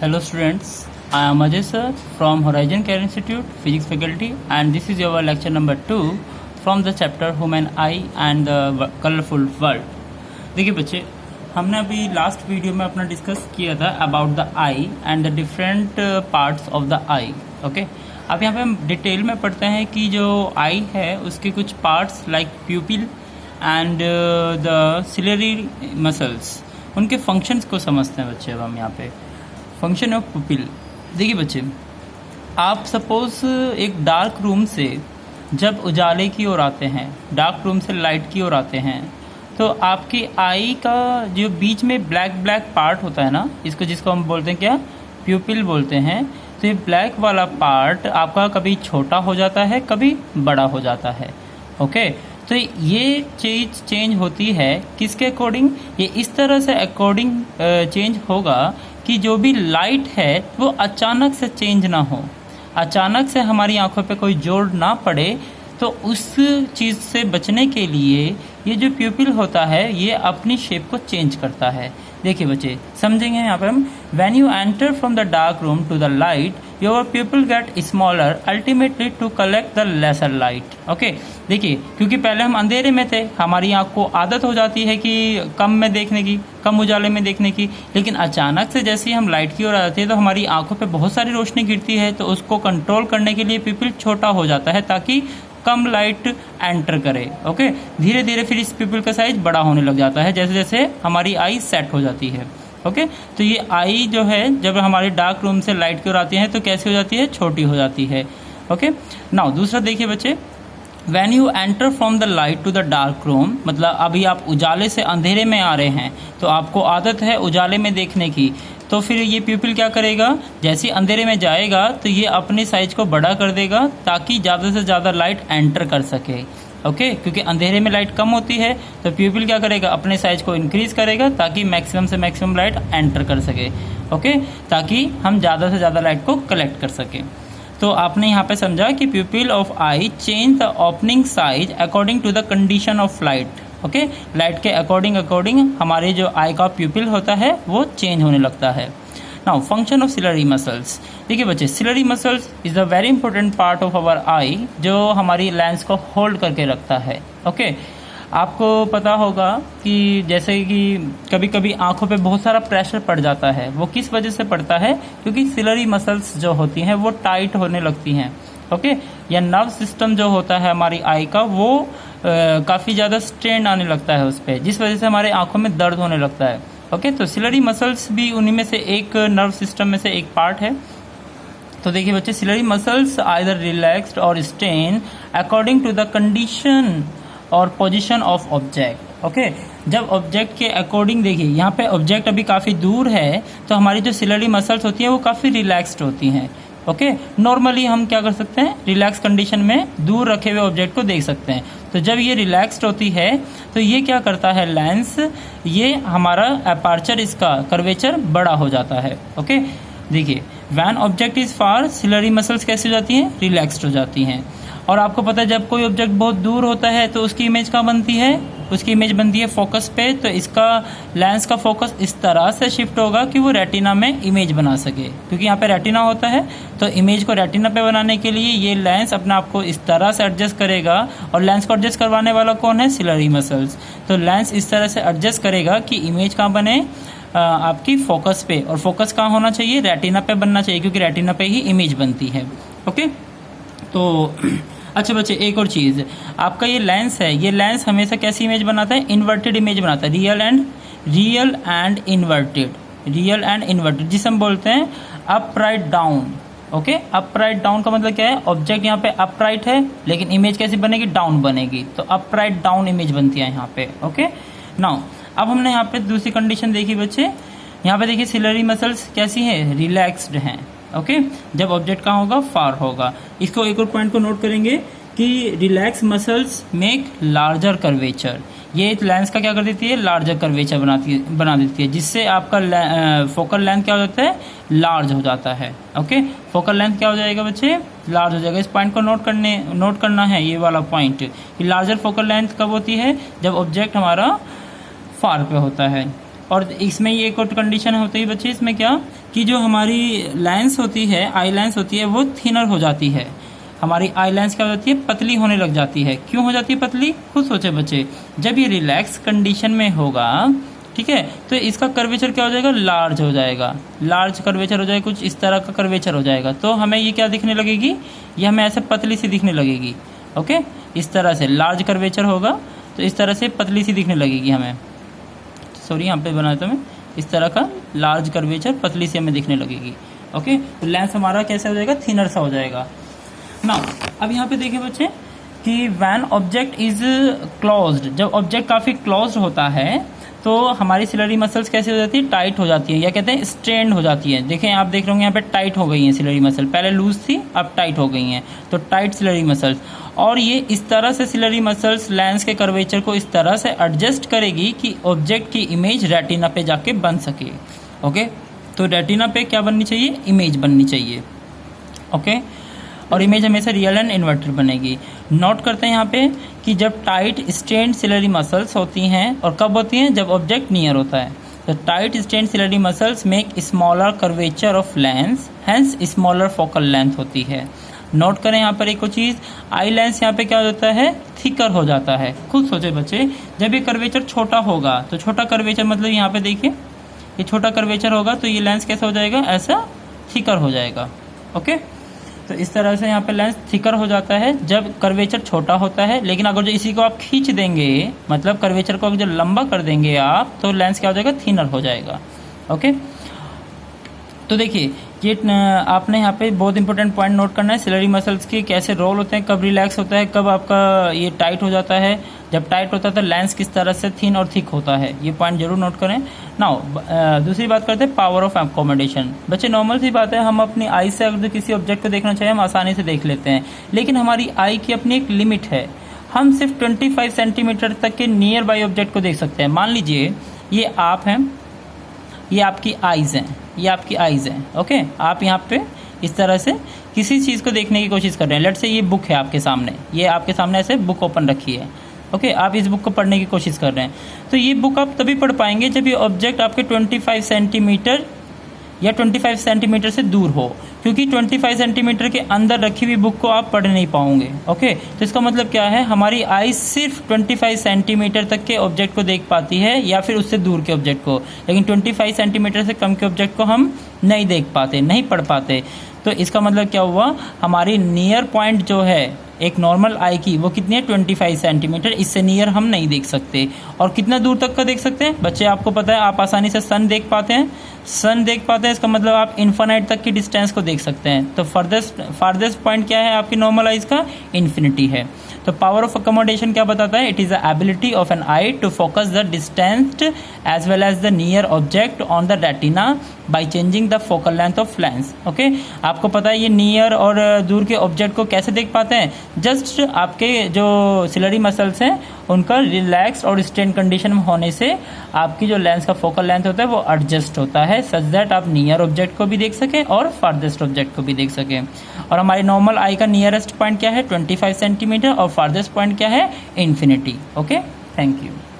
Hello students, I am Ajay sir from Horizon Care Institute, Physics faculty, and this is your lecture number 2 from the chapter Human Eye and the Colorful World. देखिए बच्चे, हमने अभी last video में अपना discuss किया था about the I and the different parts of the I. Okay, अब यहाँ पे हम डिटेल में पढ़ते हैं कि जो आई है उसके कुछ parts like pupil and the ciliary muscles, उनके फंक्शंस को समझते हैं बच्चे. अब हम यहाँ पे फंक्शन ऑफ पुपिल. देखिए बच्चे, आप सपोज एक डार्क रूम से जब उजाले की ओर आते हैं, डार्क रूम से लाइट की ओर आते हैं, तो आपकी आई का जो बीच में ब्लैक ब्लैक पार्ट होता है ना, जिसको हम बोलते हैं क्या, प्यूपिल बोलते हैं. तो ये ब्लैक वाला पार्ट आपका कभी छोटा हो जाता है, कभी बड़ा हो जाता है. ओके, तो ये चीज चेंज होती है किसके अकॉर्डिंग, ये इस तरह से अकॉर्डिंग चेंज होगा कि जो भी लाइट है वो अचानक से चेंज ना हो, अचानक से हमारी आंखों पे कोई जोर ना पड़े. तो उस चीज़ से बचने के लिए ये जो प्यूपिल होता है ये अपनी शेप को चेंज करता है. देखिए बच्चे, समझेंगे यहाँ पर हम. When you enter from the dark room to the light, your pupil get smaller ultimately to collect the lesser light. Okay, देखिए, क्योंकि पहले हम अंधेरे में थे, हमारी आंख को आदत हो जाती है कि कम में देखने की, कम उजाले में देखने की. लेकिन अचानक से जैसे ही हम लाइट की ओर आते हैं तो हमारी आंखों पे बहुत सारी रोशनी गिरती है. तो उसको कंट्रोल करने के लिए प्यूपिल छोटा हो जाता है ताकि कम लाइट एंटर करे. ओके, धीरे धीरे फिर इस प्यूपिल का साइज बड़ा होने लग जाता है जैसे जैसे हमारी आई सेट हो जाती है. ओके, तो ये आई जो है जब हमारे डार्क रूम से लाइट की ओर आती है तो कैसी हो जाती है, छोटी हो जाती है. ओके, नाउ दूसरा देखिए बच्चे, when you enter from the light to the dark room, मतलब अभी आप उजाले से अंधेरे में आ रहे हैं तो आपको आदत है उजाले में देखने की. तो फिर ये प्यूपिल क्या करेगा, जैसे ही अंधेरे में जाएगा तो ये अपने साइज को बड़ा कर देगा ताकि ज़्यादा से ज़्यादा लाइट एंटर कर सके. ओके, क्योंकि अंधेरे में लाइट कम होती है तो प्यूपिल क्या करेगा, अपने साइज को इंक्रीज करेगा ताकि मैक्सिमम से मैक्सिमम लाइट एंटर कर सके. ओके, ताकि हम ज़्यादा से ज़्यादा लाइट को कलेक्ट कर सके. तो आपने यहाँ पे समझा कि pupil of eye change the opening size according to the condition of light. Okay, light के अकॉर्डिंग हमारे जो आई का प्यूपिल होता है वो चेंज होने लगता है. Now function of ciliary muscles. देखिए बच्चे, ciliary muscles is a very important part of our eye, जो हमारी लेंस को होल्ड करके रखता है. ओके, आपको पता होगा कि जैसे कि कभी कभी आंखों पे बहुत सारा प्रेशर पड़ जाता है. वो किस वजह से पड़ता है, क्योंकि सिलरी मसल्स जो होती हैं वो टाइट होने लगती हैं. ओके, या नर्व सिस्टम जो होता है हमारी आई का वो काफ़ी ज़्यादा स्ट्रेन आने लगता है उस पर, जिस वजह से हमारे आंखों में दर्द होने लगता है. ओके, तो सिलरी मसल्स भी उन्हीं में से एक नर्व सिस्टम में से एक पार्ट है. तो देखिए बच्चे, सिलरी मसल्स आइदर रिलैक्स्ड और strain according to the condition और पोजीशन ऑफ ऑब्जेक्ट. ओके, जब ऑब्जेक्ट के अकॉर्डिंग, देखिए यहाँ पे ऑब्जेक्ट अभी काफ़ी दूर है तो हमारी जो सिलरी मसल्स होती हैं वो काफ़ी रिलैक्स्ड होती हैं. ओके, नॉर्मली हम क्या कर सकते हैं, रिलैक्स कंडीशन में दूर रखे हुए ऑब्जेक्ट को देख सकते हैं. तो जब ये रिलैक्स्ड होती है तो ये क्या करता है, लेंस, ये हमारा अपर्चर, इसका कर्वेचर बड़ा हो जाता है. ओके, देखिए, when object is far, ciliary muscles कैसे हो जाती हैं, रिलैक्स्ड हो जाती हैं. और आपको पता है जब कोई ऑब्जेक्ट बहुत दूर होता है तो उसकी इमेज कहाँ बनती है, उसकी इमेज बनती है फोकस पे. तो इसका लेंस का फोकस इस तरह से शिफ्ट होगा कि वो रेटिना में इमेज बना सके, क्योंकि यहाँ पे रेटिना होता है. तो इमेज को रेटिना पे बनाने के लिए ये लेंस अपने आप को इस तरह से एडजस्ट करेगा. और लेंस को एडजस्ट करवाने वाला कौन है, सिलरी मसल्स. तो लेंस इस तरह से एडजस्ट करेगा कि इमेज कहाँ बने, आपकी फोकस पे. और फोकस कहाँ होना चाहिए, रेटिना पे बनना चाहिए, क्योंकि रेटिना पे ही इमेज बनती है. ओके, तो अच्छा बच्चे, एक और चीज़, आपका ये लेंस है, ये लेंस हमेशा कैसी इमेज बनाता है, इन्वर्टेड इमेज बनाता है. रियल एंड इन्वर्टेड, जिसे हम बोलते हैं upright down. Okay, upright down का मतलब क्या है, ऑब्जेक्ट यहाँ पे अपराइट है लेकिन इमेज कैसी बनेगी, डाउन बनेगी. तो अपराइट डाउन इमेज बनती है यहाँ पे. ओके, नाउ अब हमने यहाँ पे दूसरी कंडीशन देखी बच्चे. यहाँ पे देखिए सिलरी मसल्स कैसी है, रिलैक्स्ड हैं. ओके, जब ऑब्जेक्ट कहाँ होगा, फार होगा. इसको एक और पॉइंट को नोट करेंगे कि relax muscles make larger curvature. ये लेंस का क्या कर देती है, लार्जर कर्वेचर बना देती है, जिससे आपका फोकल लेंथ क्या हो जाता है, लार्ज हो जाता है. ओके, फोकल लेंथ क्या हो जाएगा बच्चे, लार्ज हो जाएगा. इस पॉइंट को नोट करना है, ये वाला पॉइंट कि लार्जर फोकल लेंथ कब होती है, जब ऑब्जेक्ट हमारा फार पे होता है. और इसमें ये एक और कंडीशन होती है बच्चे, इसमें क्या कि जो हमारी लेंस होती है, आई लेंस होती है, वो थिनर हो जाती है। हमारी आई लेंस क्या हो जाती है, पतली होने लग जाती है। क्यों हो जाती है पतली? खुद सोचे बच्चे, जब ये रिलैक्स कंडीशन में होगा, ठीक है, तो इसका कर्वेचर क्या हो जाएगा, लार्ज हो जाएगा, लार्ज कर्वेचर हो जाएगा, कुछ इस तरह का कर्वेचर हो जाएगा। तो हमें ये क्या दिखने लगेगी, ये हमें ऐसे पतली सी दिखने लगेगी। ओके, इस तरह से लार्ज कर्वेचर होगा तो इस तरह से पतली सी दिखने लगेगी हमें। सॉरी, यहाँ पे बनाया था मैं, इस तरह का लार्ज कर्वेचर पतली सी हमें दिखने लगेगी। ओके, तो लेंस हमारा कैसे हो जाएगा, थिनर सा हो जाएगा। नाउ अब यहाँ पे देखिए बच्चे कि व्हेन ऑब्जेक्ट इज क्लोज्ड, जब ऑब्जेक्ट काफ़ी क्लोज्ड होता है तो हमारी सिलरी मसल्स कैसे हो जाती है, टाइट हो जाती है, या कहते हैं स्ट्रेंड हो जाती है। देखें, आप देख रहे होंगे यहाँ पे टाइट हो गई हैं सिलरी मसल, पहले लूज थी अब टाइट हो गई हैं, तो टाइट सिलरी मसल्स। और ये इस तरह से सिलरी मसल्स लेंस के कर्वेचर को इस तरह से एडजस्ट करेगी कि ऑब्जेक्ट की इमेज रेटिना पे जाके बन सके। ओके, तो रेटिना पे क्या बननी चाहिए, इमेज बननी चाहिए। ओके, और इमेज हमेशा रियल एंड इन्वर्टेड बनेगी। नोट करते हैं यहाँ पे कि जब टाइट स्ट्रेंड सिलरी मसल्स होती हैं, और कब होती हैं, जब ऑब्जेक्ट नियर होता है। तो tight strained ciliary muscles make smaller curvature of lens, hence smaller focal length होती है। नोट करें यहाँ पर एक और चीज़, आई लेंस यहाँ पे क्या हो जाता है, थिकर हो जाता है। खुद सोचे बच्चे, जब ये कर्वेचर छोटा होगा, तो छोटा कर्वेचर मतलब यहाँ पे देखिए ये छोटा कर्वेचर होगा तो ये लेंस कैसा हो जाएगा, ऐसा थिकर हो जाएगा। ओके, तो इस तरह से यहाँ पे लेंस थिकर हो जाता है जब कर्वेचर छोटा होता है। लेकिन अगर जो इसी को आप खींच देंगे, मतलब कर्वेचर को अगर जो लंबा कर देंगे आप, तो लेंस क्या हो जाएगा, थिनर हो जाएगा। ओके, तो देखिए ये आपने यहाँ पे बहुत इंपॉर्टेंट पॉइंट नोट करना है, सिलरी मसल्स के कैसे रोल होते हैं, कब रिलैक्स होता है, कब आपका ये टाइट हो जाता है। जब टाइट होता है तो लेंस किस तरह से थिन और थिक होता है, ये पॉइंट जरूर नोट करें। नाउ दूसरी बात करते हैं पावर ऑफ अकोमोडेशन। बच्चे नॉर्मल सी बात है, हम अपनी आई से अगर किसी ऑब्जेक्ट को देखना चाहिए हम आसानी से देख लेते हैं, लेकिन हमारी आई की अपनी एक लिमिट है। हम सिर्फ 25 सेंटीमीटर तक के नियर बाई ऑब्जेक्ट को देख सकते हैं। मान लीजिए ये आप हैं, ये आपकी आईज हैं, ये आपकी आईज हैं। ओके, आप यहाँ पे इस तरह से किसी चीज़ को देखने की कोशिश कर रहे हैं। लेट्स से ये बुक है आपके सामने, ये आपके सामने ऐसे बुक ओपन रखी है। ओके, आप इस बुक को पढ़ने की कोशिश कर रहे हैं, तो ये बुक आप तभी पढ़ पाएंगे जब ये ऑब्जेक्ट आपके 25 सेंटीमीटर या 25 सेंटीमीटर से दूर हो, क्योंकि 25 सेंटीमीटर के अंदर रखी हुई बुक को आप पढ़ नहीं पाओगे। ओके, तो इसका मतलब क्या है, हमारी आई सिर्फ 25 सेंटीमीटर तक के ऑब्जेक्ट को देख पाती है या फिर उससे दूर के ऑब्जेक्ट को, लेकिन 25 सेंटीमीटर से कम के ऑब्जेक्ट को हम नहीं देख पाते, नहीं पढ़ पाते। तो इसका मतलब क्या हुआ, हमारी नियर पॉइंट जो है एक नॉर्मल आई की, वो कितनी है, 25 सेंटीमीटर, इससे नियर हम नहीं देख सकते। और कितना दूर तक का देख सकते हैं बच्चे, आपको पता है, आप आसानी से सन देख पाते हैं, सन देख पाते हैं, इसका मतलब आप इन्फिनिटी तक की डिस्टेंस को देख सकते हैं। तो फारदेस्ट पॉइंट क्या है आपकी नॉर्मल आइज का, इन्फिनिटी है। तो पावर ऑफ अकोमोडेशन क्या बताता है, it is the ability of an eye to focus the distance as well as the near object on the retina by changing the focal length of lens. Okay, आपको पता है ये near और दूर के ऑब्जेक्ट को कैसे देख पाते हैं, जस्ट आपके जो सिलरी मसल्स हैं उनका रिलैक्स और स्ट्रेन कंडीशन में होने से आपकी जो लेंस का फोकल लेंथ होता है वो एडजस्ट होता है, सच दैट आप नियर ऑब्जेक्ट को भी देख सकें और फारदेस्ट ऑब्जेक्ट को भी देख सकें। और हमारी नॉर्मल आई का नियरेस्ट पॉइंट क्या है, 25 सेंटीमीटर, और फारदेस्ट पॉइंट क्या है, इन्फिनिटी। Okay, thank you.